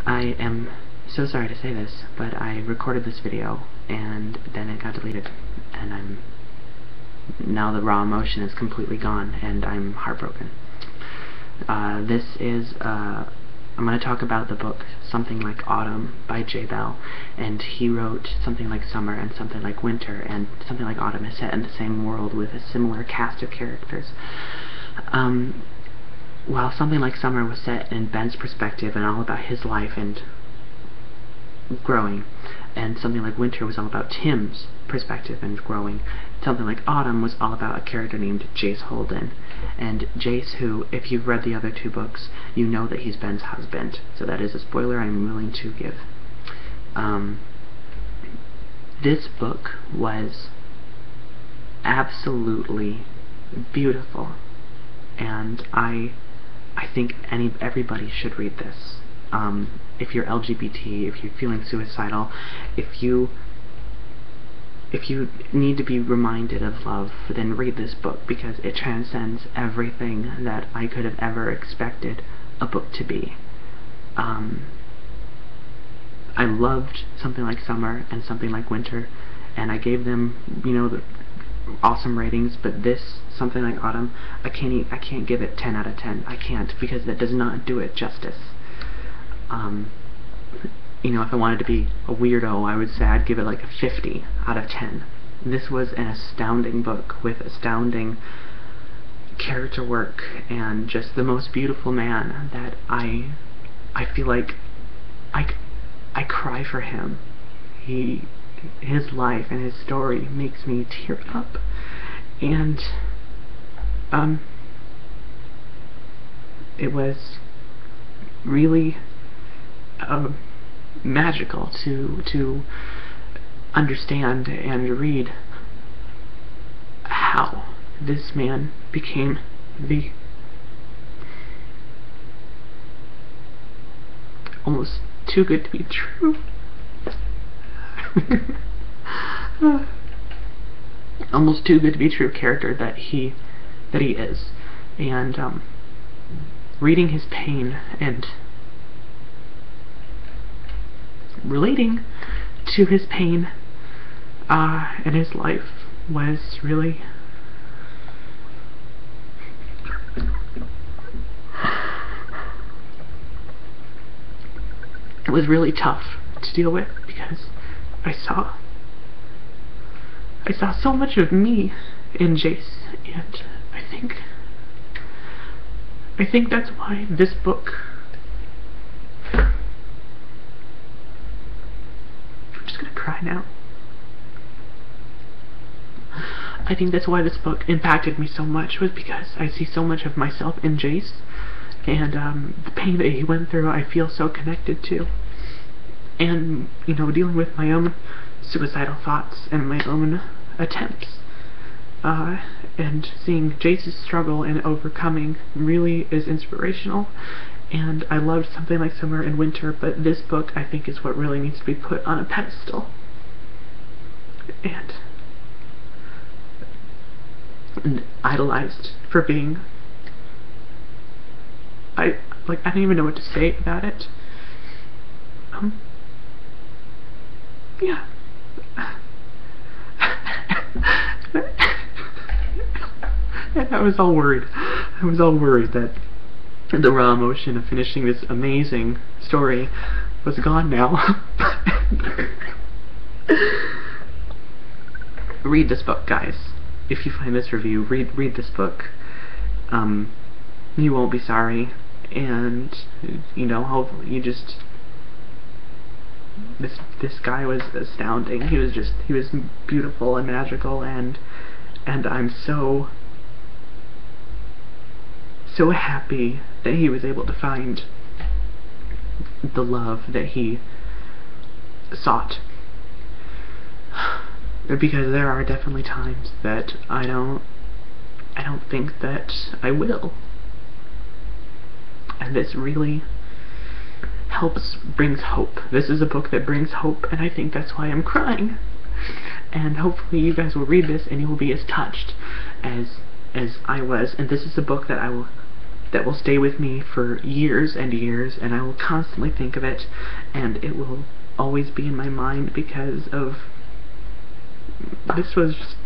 I am so sorry to say this, but I recorded this video and then it got deleted, and now the raw emotion is completely gone and I'm heartbroken. I'm going to talk about the book Something Like Autumn by J. Bell, and he wrote Something Like Summer and Something Like Winter, and Something Like Autumn is set in the same world with a similar cast of characters. While Something Like Summer was set in Ben's perspective and all about his life and growing, and Something Like Winter was all about Tim's perspective and growing, Something Like Autumn was all about a character named Jace Holden. And Jace, who, if you've read the other two books, you know that he's Ben's husband, so that is a spoiler I'm willing to give. This book was absolutely beautiful, and I think everybody should read this. If you're LGBT, if you're feeling suicidal, if you need to be reminded of love, then read this book, because it transcends everything that I could have ever expected a book to be. I loved Something Like Summer and Something Like Winter, and I gave them, the awesome ratings, but this, Something Like Autumn, I can't give it 10 out of 10. I can't, because that does not do it justice. If I wanted to be a weirdo, I would say I'd give it like a 50 out of 10. This was an astounding book with astounding character work and just the most beautiful man that I feel like I cry for him. His life and his story makes me tear up, and it was really magical to understand and read how this man became the almost too good to be true almost too good to be true character that he is, and reading his pain and relating to his pain and his life was really tough to deal with, because I saw so much of me in Jace, and I think that's why this book, I'm just gonna cry now. I think that's why this book impacted me so much, was because I see so much of myself in Jace, and the pain that he went through I feel so connected to. And, dealing with my own suicidal thoughts and my own attempts, and seeing Jace's struggle and overcoming really is inspirational. And I loved Something Like Summer and Winter, but this book I think is what really needs to be put on a pedestal and idolized for being, I don't even know what to say about it. Yeah. And I was all worried that the raw emotion of finishing this amazing story was gone now. Read this book, guys. If you find this review, read this book. You won't be sorry, and hopefully you just, this guy was astounding. He was beautiful and magical, and I'm so happy that he was able to find the love that he sought, because there are definitely times that I don't think that I will, and this really brings hope. This is a book that brings hope, and I think that's why I'm crying. And hopefully you guys will read this and you will be as touched as I was. And this is a book that that will stay with me for years and years, and I will constantly think of it, and it will always be in my mind because of this was just